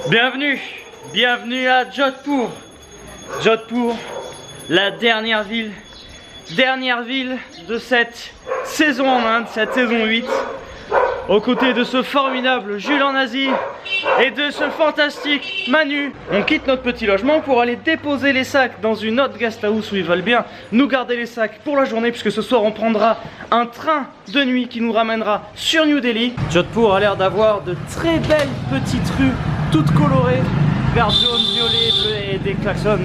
Bienvenue à Jodhpur. Jodhpur, la dernière ville de cette saison en Inde, cette saison 8. Aux côtés de ce formidable Jules en Asie et de ce fantastique Manu. On quitte notre petit logement pour aller déposer les sacs dans une autre guest house où ils veulent bien nous garder les sacs pour la journée, puisque ce soir on prendra un train de nuit qui nous ramènera sur New Delhi. Jodhpur a l'air d'avoir de très belles petites rues, toutes colorées, vert, jaune, violet, bleu et des klaxons.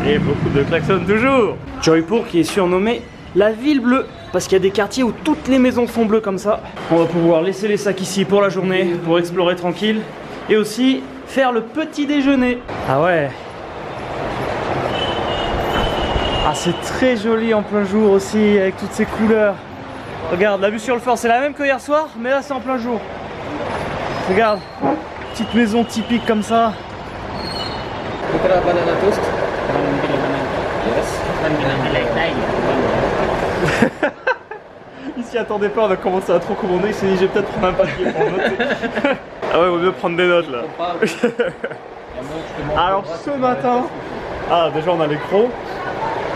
Et beaucoup de klaxons toujours. Jodhpur qui est surnommé la ville bleue, parce qu'il y a des quartiers où toutes les maisons sont bleues comme ça. On va pouvoir laisser les sacs ici pour la journée, pour explorer tranquille. Et aussi faire le petit déjeuner. Ah ouais. Ah, c'est très joli en plein jour aussi, avec toutes ces couleurs. Regarde, la vue sur le fort, c'est la même que hier soir, mais là c'est en plein jour. Regarde, petite maison typique comme ça. Banana toast. Il s'y attendait pas, on a commencé à trop commander, il s'est dit j'ai peut-être prendre un papier pour noter. Ah ouais, il vaut mieux prendre des notes là. Alors ce matin, déjà on a les crocs.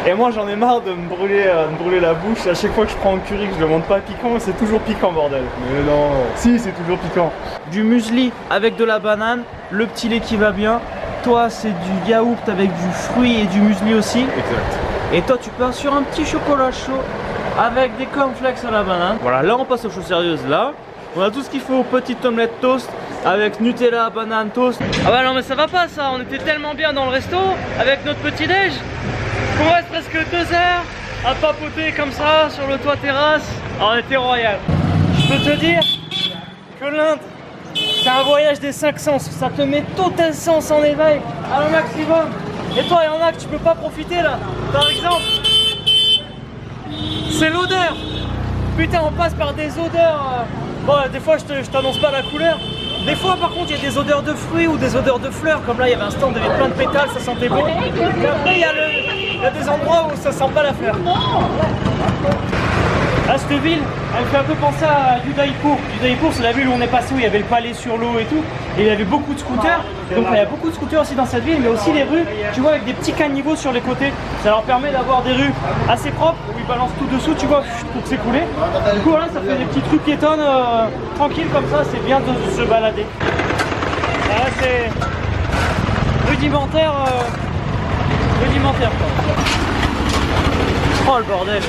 Et moi j'en ai marre de me brûler la bouche. À chaque fois que je prends un curry que je le montre pas piquant, c'est toujours piquant bordel. Mais non, si c'est toujours piquant. Du muesli avec de la banane, le petit lait qui va bien. Toi c'est du yaourt avec du fruit et du muesli aussi. Exact. Et toi tu pars sur un petit chocolat chaud avec des cornflakes à la banane. Voilà, là on passe aux choses sérieuses. Là on a tout ce qu'il faut, petite omelette toast avec Nutella, banane, toast. Ah bah non mais ça va pas ça, on était tellement bien dans le resto avec notre petit déj qu'on reste presque 2 heures à papoter comme ça sur le toit terrasse. Alors, on était royal. Je peux te dire que l'Inde c'est un voyage des 5 sens, ça te met tout un sens en éveil à un maximum. Et toi, il y en a que tu peux pas profiter là. Par exemple, c'est l'odeur. Putain, on passe par des odeurs. Bon, des fois, je t'annonce pas la couleur. Des fois, par contre, il y a des odeurs de fruits ou des odeurs de fleurs. Comme là, il y avait un stand, il y avait plein de pétales, ça sentait bon. Et après, il y a des endroits où ça sent pas la fleur. Là, cette ville, elle fait un peu penser à Udaipur. Udaipur, c'est la ville où on est passé, où il y avait le palais sur l'eau et tout. Et il y avait beaucoup de scooters. Donc il y a beaucoup de scooters aussi dans cette ville, mais aussi les rues, tu vois, avec des petits caniveaux sur les côtés. Ça leur permet d'avoir des rues assez propres, où ils balancent tout dessous, tu vois, pour s'écouler. Du coup, là, ça fait des petites rues piétonnes, tranquilles comme ça, c'est bien de se balader. Là, c'est rudimentaire, quoi. Oh le bordel!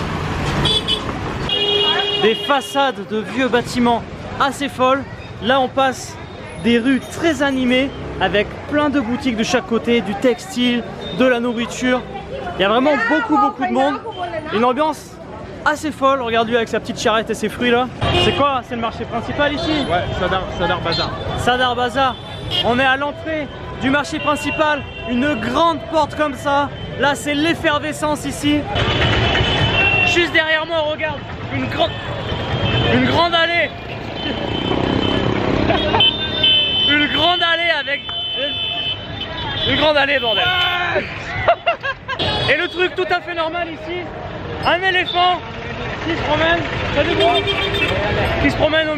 Des façades de vieux bâtiments assez folles. Là on passe des rues très animées avec plein de boutiques de chaque côté, du textile, de la nourriture. Il y a vraiment beaucoup de monde. Une ambiance assez folle. Regarde lui avec sa petite charrette et ses fruits là. C'est quoi? C'est le marché principal ici? Ouais, Sadar Bazar. Sadar Bazar. On est à l'entrée du marché principal. Une grande porte comme ça. Là c'est l'effervescence ici. Juste derrière moi, regarde, une grande allée. Une grande allée avec une grande allée, bordel. Et le truc tout à fait normal ici, un éléphant qui se promène, qui se promène au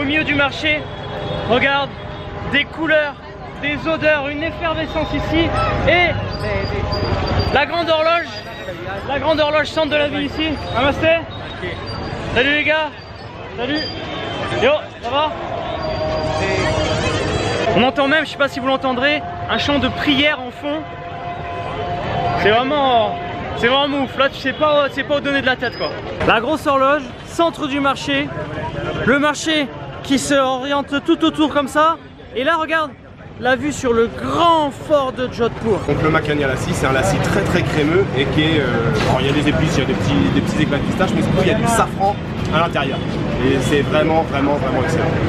milieu du marché. Regarde, des couleurs, des odeurs, une effervescence ici et la grande horloge centre de la ville ici. Namasté. Salut les gars. Salut. Yo, ça va? On entend même, je sais pas si vous l'entendrez, un chant de prière en fond. C'est vraiment ouf. Là tu sais pas où donner de la tête quoi. La grosse horloge, centre du marché. Le marché qui se oriente tout autour comme ça. Et là regarde, la vue sur le grand fort de Jodhpur. Donc le makhani à lassi, c'est un lassi très crémeux et qui est... alors il y a des épices, il y a des petits éclats de pistache, mais surtout il y a du safran à l'intérieur. Et c'est vraiment excellent.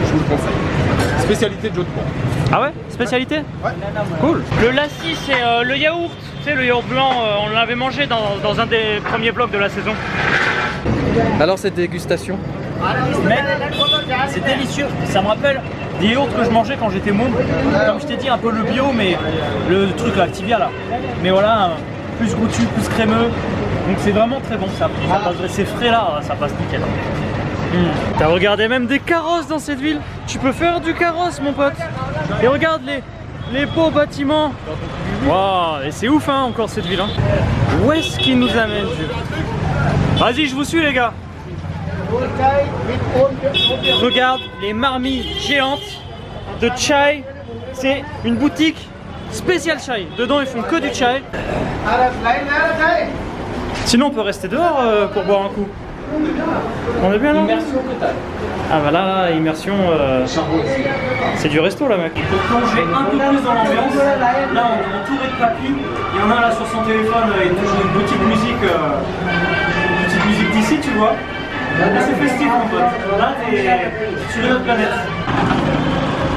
Je vous le conseille. Spécialité de Jodhpur. Ah ouais? Spécialité? Ouais. Cool. Le lassi c'est le yaourt. Tu sais le yaourt blanc, on l'avait mangé dans un des premiers vlogs de la saison. Alors cette dégustation? Mais c'est délicieux. Ça me rappelle des yaourts que je mangeais quand j'étais môme. Comme je t'ai dit, un peu le bio, mais le truc là, Activia là. Mais voilà, plus goûtu, plus crémeux. Donc c'est vraiment très bon. Ça passe, c'est frais là, ça passe nickel. T'as regardé même des carrosses dans cette ville. Tu peux faire du carrosse mon pote. Et regarde les beaux bâtiments. Waouh, et c'est ouf hein, encore cette ville. Hein. Où est-ce qu'il nous amène, Jules? Vas-y, je vous suis les gars. Regarde les marmites géantes de chai. C'est une boutique spéciale chai. Dedans ils font que du chai. Sinon on peut rester dehors pour boire un coup. On est bien là? Immersion totale. Ah bah là, immersion, c'est du resto là mec. Pour plonger un peu plus dans l'ambiance, là on est entouré de papy. Il y en a là sur son téléphone, il touche une petite musique d'ici tu vois. Là c'est festif mon pote, là t'es sur une autre planète.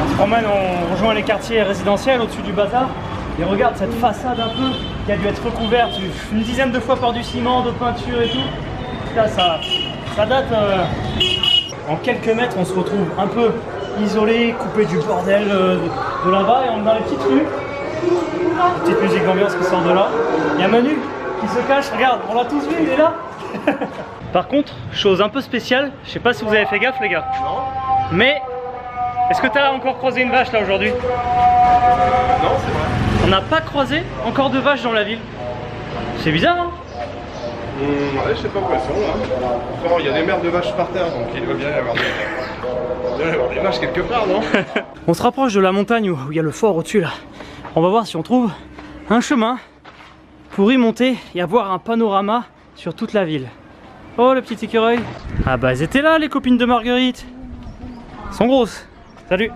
On se promène, on rejoint les quartiers résidentiels au-dessus du bazar. Et regarde cette façade un peu qui a dû être recouverte une dizaine de fois par du ciment, de peinture et tout. Là, ça date. En quelques mètres, on se retrouve un peu isolé, coupé du bordel de là-bas. Et on est dans les petites rues. Petite musique d'ambiance qui sort de là. Il y a Manu qui se cache. Regarde, on l'a tous vu, il est là. Par contre, chose un peu spéciale, je sais pas si vous avez fait gaffe les gars. Non. Mais est-ce que tu as encore croisé une vache là aujourd'hui? Non, c'est vrai. On n'a pas croisé encore de vaches dans la ville. C'est bizarre hein? Ouais, je sais pas où elles sont là. Enfin, il y a des mères de vaches par terre, donc il doit bien y avoir des vaches quelque part, non? On se rapproche de la montagne où il y a le fort au-dessus là. On va voir si on trouve un chemin pour y monter et avoir un panorama sur toute la ville. Oh le petit écureuil. Ah bah elles étaient là les copines de Marguerite. Elles sont grosses. Salut.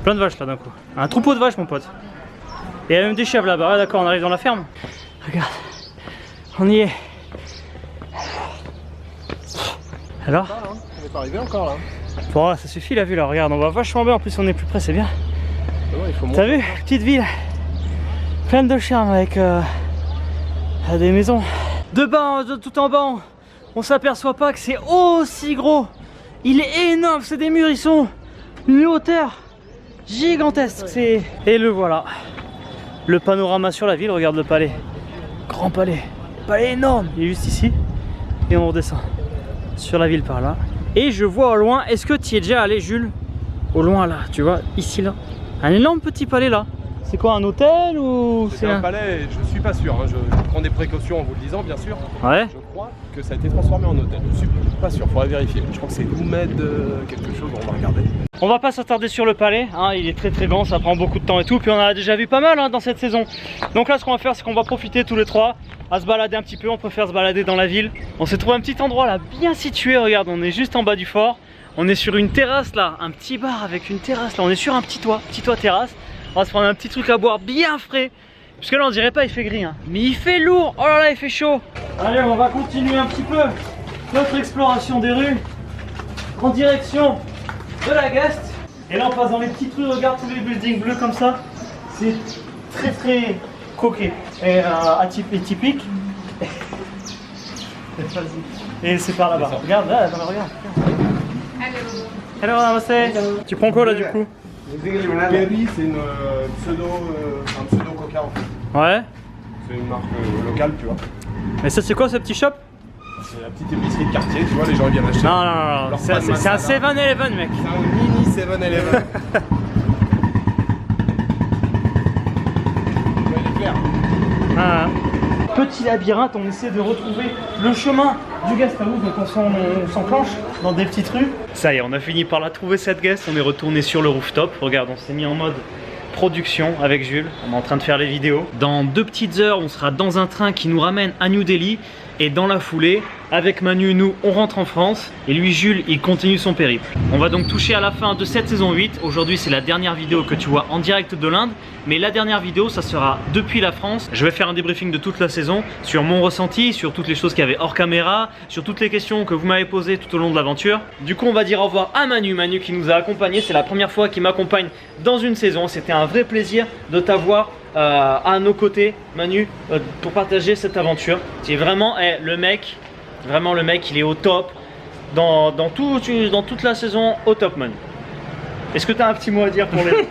Plein de vaches là d'un coup. Un troupeau de vaches mon pote. Et il y a même des chèvres là-bas. Ah, d'accord, on arrive dans la ferme. Regarde. On y est. Alors? On n'est pas arrivé encore là. Bon, ça suffit la vue là, regarde, on va vachement bien, en plus on est plus près, c'est bien. T'as vu? Petite ville, pleine de charme avec des maisons. De bas, tout en bas, on s'aperçoit pas que c'est aussi gros. Il est énorme, c'est des murs, ils sont une hauteur gigantesque. Et le voilà. Le panorama sur la ville, regarde le palais. Grand palais. Palais énorme, il est juste ici. Et on redescend sur la ville par là. Et je vois au loin, est-ce que tu y es déjà allé Jules? Au loin là, tu vois, ici là. Un énorme petit palais là. C'est quoi, un hôtel ou c'est un palais? Je suis pas sûr, hein. Je prends des précautions en vous le disant bien sûr. Ouais. Je crois que ça a été transformé en hôtel, je suis pas sûr, faudrait vérifier. Je crois que c'est Oumed quelque chose, on va regarder. On va pas s'attarder sur le palais, hein. Il est très grand, ça prend beaucoup de temps et tout. Puis on en a déjà vu pas mal hein, dans cette saison. Donc là ce qu'on va faire c'est qu'on va profiter tous les trois à se balader un petit peu, on préfère se balader dans la ville. On s'est trouvé un petit endroit là bien situé, regarde, on est juste en bas du fort. On est sur une terrasse là, un petit bar avec une terrasse là, on est sur un petit toit terrasse. On va se prendre un petit truc à boire bien frais. Parce que là on dirait pas il fait gris hein. Mais il fait lourd, oh là là il fait chaud. Allez on va continuer un petit peu notre exploration des rues en direction de la Guest. Et là on passe dans les petites rues, regarde tous les buildings bleus comme ça. C'est très coquet et typique. Et c'est par là-bas, regarde là, regarde. Hello, namaste. Tu prends quoi là du coup? Berry, c'est un pseudo coca en fait. Ouais. C'est une marque locale, tu vois. Mais ça c'est quoi ce petit shop? C'est la petite épicerie de quartier, tu vois, les gens ils viennent acheter. Non, c'est un 7-Eleven mec. C'est un mini 7-Eleven. Il est clair. Ah. Petit labyrinthe, on essaie de retrouver le chemin du guest house, donc on s'enclenche dans des petites rues. Ça y est, on a fini par la trouver cette guest, on est retourné sur le rooftop. Regarde, on s'est mis en mode production avec Jules, on est en train de faire les vidéos. Dans 2 petites heures, on sera dans un train qui nous ramène à New Delhi. Et dans la foulée, avec Manu, nous, on rentre en France. Et lui, Jules, il continue son périple. On va donc toucher à la fin de cette saison 8. Aujourd'hui, c'est la dernière vidéo que tu vois en direct de l'Inde. Mais la dernière vidéo, ça sera depuis la France. Je vais faire un débriefing de toute la saison, sur mon ressenti, sur toutes les choses qu'il y avait hors caméra, sur toutes les questions que vous m'avez posées tout au long de l'aventure. Du coup, on va dire au revoir à Manu. Manu qui nous a accompagnés. C'est la première fois qu'il m'accompagne dans une saison. C'était un vrai plaisir de t'avoir à nos côtés, Manu, pour partager cette aventure. C'est vraiment le mec, il est au top dans toute la saison, au top, Manu. Est-ce que tu as un petit mot à dire pour les...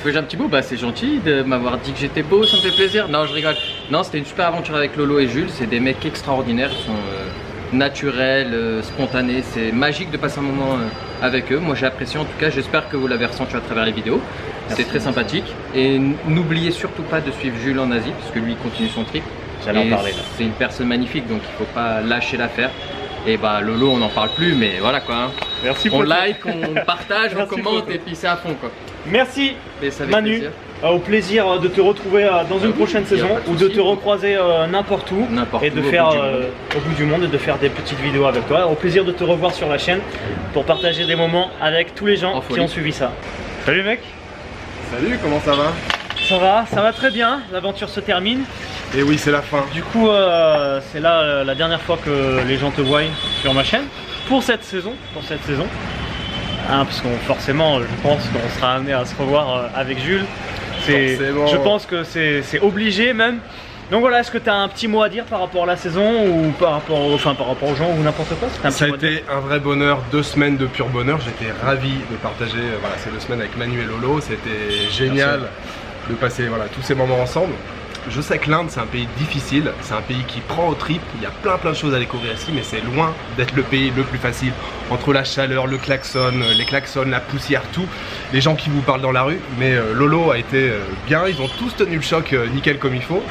J'ai un petit mot, bah c'est gentil de m'avoir dit que j'étais beau, ça me fait plaisir. Non, je rigole. Non, c'était une super aventure avec Lolo et Jules, c'est des mecs extraordinaires, naturel, spontané. C'est magique de passer un moment avec eux. Moi j'ai apprécié en tout cas, j'espère que vous l'avez ressenti à travers les vidéos. C'est très sympathique. Et n'oubliez surtout pas de suivre Jules en Asie, parce que lui il continue son trip. J'allais en parler là. C'est une personne magnifique, donc il ne faut pas lâcher l'affaire. Et bah Lolo on n'en parle plus, mais voilà quoi. Hein. Merci on pour like, on partage, on Merci commente beaucoup. et puis c'est à fond quoi. Merci Et ça fait Manu, plaisir. au plaisir de te retrouver dans une prochaine y a saison pas de ou de souci. te recroiser n'importe où N'importe et de où, faire au bout du monde. au bout du monde et de faire des petites vidéos avec toi. Au plaisir de te revoir sur la chaîne pour partager des moments avec tous les gens En qui folie. ont suivi ça. Salut mec. Salut, comment ça va? Ça va très bien, l'aventure se termine. Et oui, c'est la fin. Du coup, c'est là la dernière fois que les gens te voient sur ma chaîne pour cette saison. Hein, parce que forcément, je pense qu'on sera amené à se revoir avec Jules. Forcément. Je pense que c'est obligé même. Donc voilà, est-ce que tu as un petit mot à dire par rapport à la saison ou par rapport aux gens ou n'importe quoi? Ça a été un vrai bonheur, 2 semaines de pur bonheur. J'étais ravi de partager voilà, ces 2 semaines avec Manu et Lolo. C'était génial de passer voilà, tous ces moments ensemble. Je sais que l'Inde c'est un pays difficile, c'est un pays qui prend aux tripes, il y a plein de choses à découvrir ici, mais c'est loin d'être le pays le plus facile. Entre la chaleur, le klaxon, les klaxons, la poussière, tout, les gens qui vous parlent dans la rue, mais Lolo a été bien, ils ont tous tenu le choc nickel comme il faut.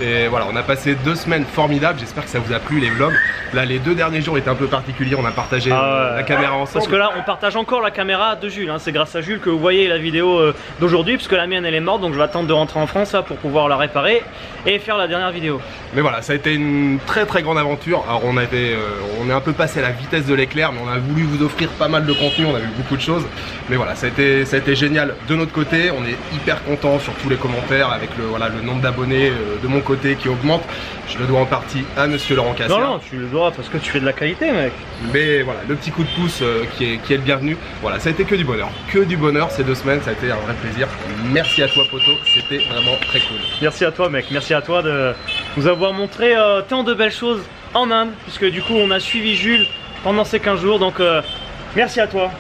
Et voilà, on a passé 2 semaines formidables, j'espère que ça vous a plu les vlogs. Là les 2 derniers jours étaient un peu particuliers, on a partagé la caméra ensemble. Parce que là on partage encore la caméra de Jules, hein. C'est grâce à Jules que vous voyez la vidéo d'aujourd'hui, puisque la mienne elle est morte, donc je vais attendre de rentrer en France là, pour pouvoir la réparer et faire la dernière vidéo. Mais voilà, ça a été une très grande aventure. Alors on est un peu passé à la vitesse de l'éclair, mais on a voulu vous offrir pas mal de contenu, on a vu beaucoup de choses. Mais voilà, ça a été génial de notre côté, on est hyper content sur tous les commentaires avec le nombre d'abonnés de mon côté qui augmente. Je le dois en partie à monsieur Laurent Cassière. Non, tu le dois parce que tu fais de la qualité mec. Mais voilà, le petit coup de pouce qui est le bienvenu. Voilà, ça a été que du bonheur ces 2 semaines, ça a été un vrai plaisir. Merci à toi poto, c'était vraiment très cool. Merci à toi mec, merci à toi de nous avoir montré tant de belles choses en Inde, puisque du coup on a suivi Jules pendant ces 15 jours, donc merci à toi.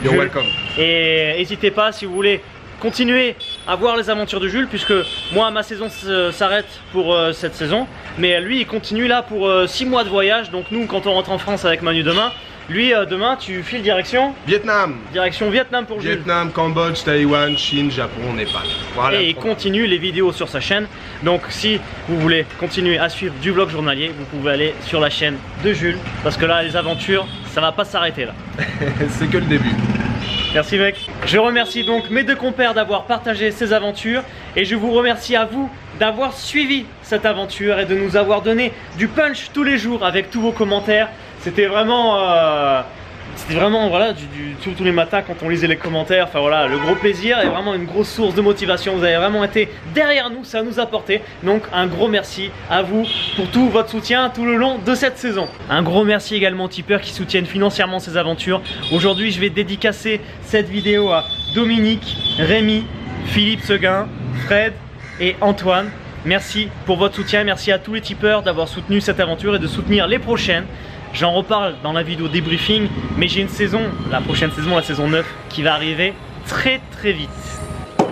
You're Jules. welcome. Et n'hésitez pas si vous voulez continuer à voir les aventures de Jules, puisque moi ma saison s'arrête pour cette saison, mais lui il continue là pour 6 mois de voyage, donc nous quand on rentre en France avec Manu demain, lui demain tu files direction Vietnam, pour Jules. Vietnam, Cambodge, Taïwan, Chine, Japon, Népal. Voilà. Et il continue les vidéos sur sa chaîne. Donc si vous voulez continuer à suivre du vlog journalier, vous pouvez aller sur la chaîne de Jules, parce que là les aventures ça va pas s'arrêter là. C'est que le début. Merci mec. Je remercie donc mes 2 compères d'avoir partagé ces aventures et je vous remercie à vous d'avoir suivi cette aventure et de nous avoir donné du punch tous les jours avec tous vos commentaires. C'était vraiment voilà, tous les matins quand on lisait les commentaires, enfin voilà, le gros plaisir et vraiment une grosse source de motivation. Vous avez vraiment été derrière nous, ça nous a porté. Donc un gros merci à vous pour tout votre soutien tout le long de cette saison. Un gros merci également aux tipeurs qui soutiennent financièrement ces aventures. Aujourd'hui je vais dédicacer cette vidéo à Dominique, Rémi, Philippe Seguin, Fred et Antoine. Merci pour votre soutien, merci à tous les tipeurs d'avoir soutenu cette aventure et de soutenir les prochaines. J'en reparle dans la vidéo débriefing, mais j'ai une saison, la prochaine saison, la saison 9, qui va arriver très vite. Ça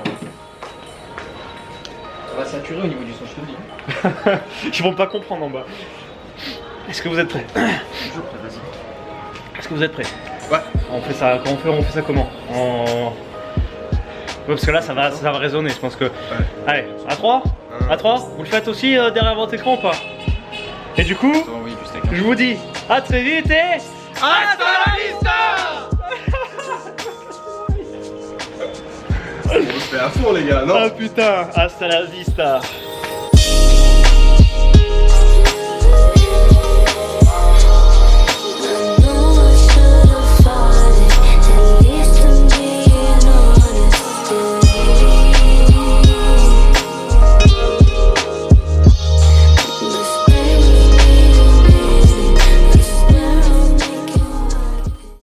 va saturer au niveau du son, je te le dis. Ils vont pas comprendre en bas. Est-ce que vous êtes prêts? Toujours très facile. Est-ce que vous êtes prêts? Ouais. On fait ça comment? Ouais, parce que là ça va résonner, je pense que... Allez, à 3? À 3? Vous le faites aussi derrière votre écran ou pas? Et du coup, je vous dis à très vite et... Hasta la vista. On se fait à fond les gars, non? Ah putain, hasta la vista.